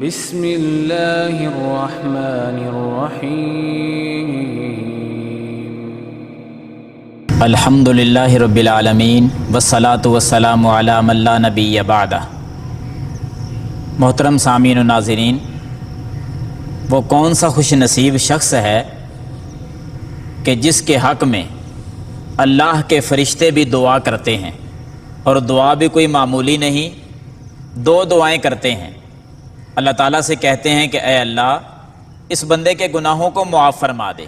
بسم اللہ الرحمن الرحیم الحمد للہ رب العالمین والصلاة والسلام علی من لا نبی بعدہ۔ محترم سامعین و ناظرین، وہ کون سا خوش نصیب شخص ہے کہ جس کے حق میں اللہ کے فرشتے بھی دعا کرتے ہیں، اور دعا بھی کوئی معمولی نہیں، دو دعائیں کرتے ہیں۔ اللہ تعالیٰ سے کہتے ہیں کہ اے اللہ اس بندے کے گناہوں کو معاف فرما دے،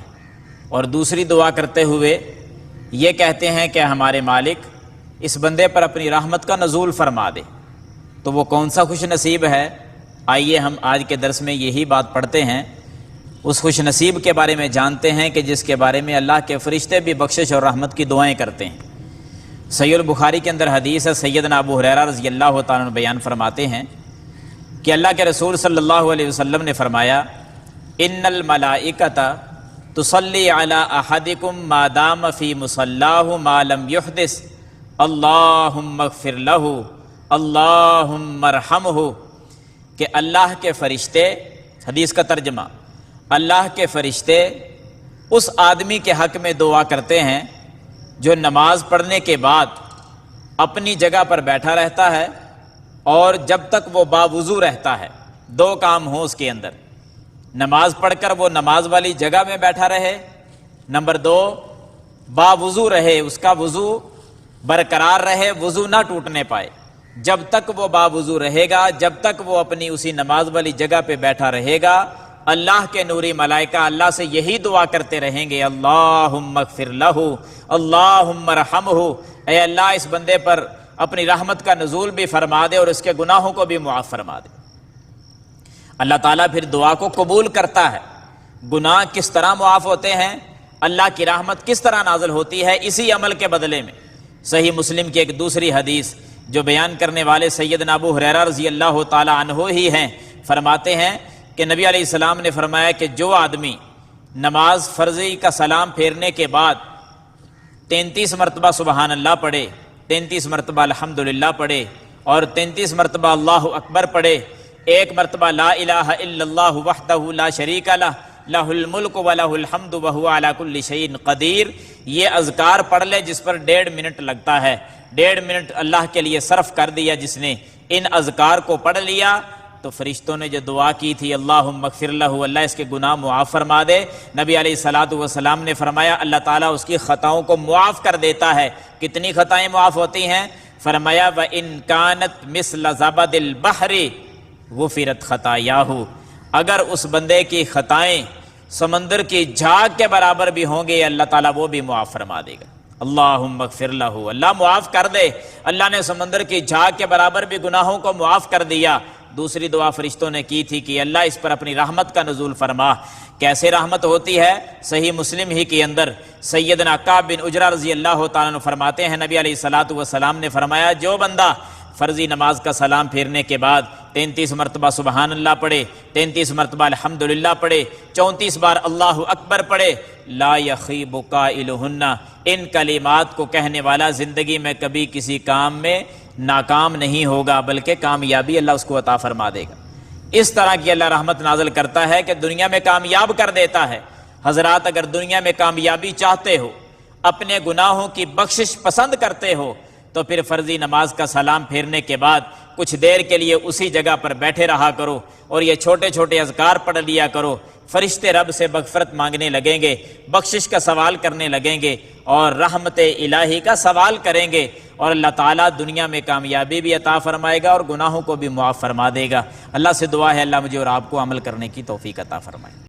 اور دوسری دعا کرتے ہوئے یہ کہتے ہیں کہ ہمارے مالک اس بندے پر اپنی رحمت کا نزول فرما دے۔ تو وہ کون سا خوش نصیب ہے؟ آئیے ہم آج کے درس میں یہی بات پڑھتے ہیں، اس خوش نصیب کے بارے میں جانتے ہیں کہ جس کے بارے میں اللہ کے فرشتے بھی بخشش اور رحمت کی دعائیں کرتے ہیں۔ صحیح البخاری کے اندر حدیث ہے، سیدنا ابو ہریرہ رضی اللہ تعالیٰ عنہ بیان فرماتے ہیں کہ اللہ کے رسول صلی اللہ علیہ وسلم نے فرمایا، ان الملائکۃ تصلی علی احدکم ما دام فی مصلاہ ما لم یحدث اللہم اغفر لہ اللہم ارحمہ، کہ اللہ کے فرشتے، حدیث کا ترجمہ، اللہ کے فرشتے اس آدمی کے حق میں دعا کرتے ہیں جو نماز پڑھنے کے بعد اپنی جگہ پر بیٹھا رہتا ہے اور جب تک وہ باوضو رہتا ہے۔ دو کام ہوں اس کے اندر، نماز پڑھ کر وہ نماز والی جگہ میں بیٹھا رہے، نمبر دو باوضو رہے، اس کا وضو برقرار رہے، وضو نہ ٹوٹنے پائے۔ جب تک وہ باوضو رہے گا، جب تک وہ اپنی اسی نماز والی جگہ پہ بیٹھا رہے گا، اللہ کے نوری ملائکہ اللہ سے یہی دعا کرتے رہیں گے، اللہم اغفر لہ اللہم ارحمہ، اے اللہ اس بندے پر اپنی رحمت کا نزول بھی فرما دے اور اس کے گناہوں کو بھی معاف فرما دے۔ اللہ تعالیٰ پھر دعا کو قبول کرتا ہے۔ گناہ کس طرح معاف ہوتے ہیں، اللہ کی رحمت کس طرح نازل ہوتی ہے، اسی عمل کے بدلے میں۔ صحیح مسلم کی ایک دوسری حدیث جو بیان کرنے والے سیدنا ابو ہریرہ رضی اللہ تعالی عنہ ہی ہیں، فرماتے ہیں کہ نبی علیہ السلام نے فرمایا کہ جو آدمی نماز فرضی کا سلام پھیرنے کے بعد 33 مرتبہ سبحان اللہ پڑھے، 33 مرتبہ الحمدللہ پڑھے اور 33 مرتبہ اللہ اکبر پڑھے، ایک مرتبہ لا الہ الا اللہ وحدہ لا شریک لہ لہ الملک ولہ الحمد وہو علی کل شیء قدیر، یہ اذکار پڑھ لے جس پر 1.5 منٹ لگتا ہے، 1.5 منٹ اللہ کے لیے صرف کر دیا جس نے، ان اذکار کو پڑھ لیا تو فرشتوں نے جو دعا کی تھی اللہم اغفر لہ، اللہ اس کے گناہ معاف فرما دے، نبی علیہ الصلوۃ والسلام نے فرمایا اللہ تعالیٰ اس کی خطاؤں کو معاف کر دیتا ہے۔ کتنی خطائیں معاف ہوتی ہیں؟ فرمایا وَإِن كَانَتْ مِثْلَ زَبَدِ الْبَحْرِ غُفِرَتْ خَطَايَاهُ، اگر اس بندے کی خطائیں سمندر کی جھاگ کے برابر بھی ہوں گے اللہ تعالیٰ وہ بھی معاف فرما دے گا۔ اللہم اغفر لہ، اللہ معاف کر دے۔ اللہ نے سمندر کی جھاگ کے برابر بھی گناہوں کو معاف کر دیا۔ دوسری دعا فرشتوں نے کی تھی کہ اللہ اس پر اپنی رحمت کا نزول فرما۔ کیسے رحمت ہوتی ہے؟ صحیح مسلم ہی کے اندر سیدنا کعب بن عجرہ رضی اللہ تعالیٰ عنہ فرماتے ہیں نبی علیہ الصلوۃ والسلام نے فرمایا جو بندہ فرضی نماز کا سلام پھیرنے کے بعد 33 مرتبہ سبحان اللہ پڑھے، 33 مرتبہ الحمدللہ پڑھے، 34 بار اللہ اکبر پڑھے، لا یخیب قائلہن، ان کلمات کو کہنے والا زندگی میں کبھی کسی کام میں ناکام نہیں ہوگا بلکہ کامیابی اللہ اس کو عطا فرما دے گا۔ اس طرح کی اللہ رحمت نازل کرتا ہے کہ دنیا میں کامیاب کر دیتا ہے۔ حضرات اگر دنیا میں کامیابی چاہتے ہو، اپنے گناہوں کی بخشش پسند کرتے ہو، تو پھر فرضی نماز کا سلام پھیرنے کے بعد کچھ دیر کے لیے اسی جگہ پر بیٹھے رہا کرو اور یہ چھوٹے چھوٹے اذکار پڑھ لیا کرو۔ فرشتے رب سے مغفرت مانگنے لگیں گے، بخشش کا سوال کرنے لگیں گے اور رحمت الہی کا سوال کریں گے، اور اللہ تعالیٰ دنیا میں کامیابی بھی عطا فرمائے گا اور گناہوں کو بھی معاف فرما دے گا۔ اللہ سے دعا ہے اللہ مجھے اور آپ کو عمل کرنے کی توفیق عطا فرمائے۔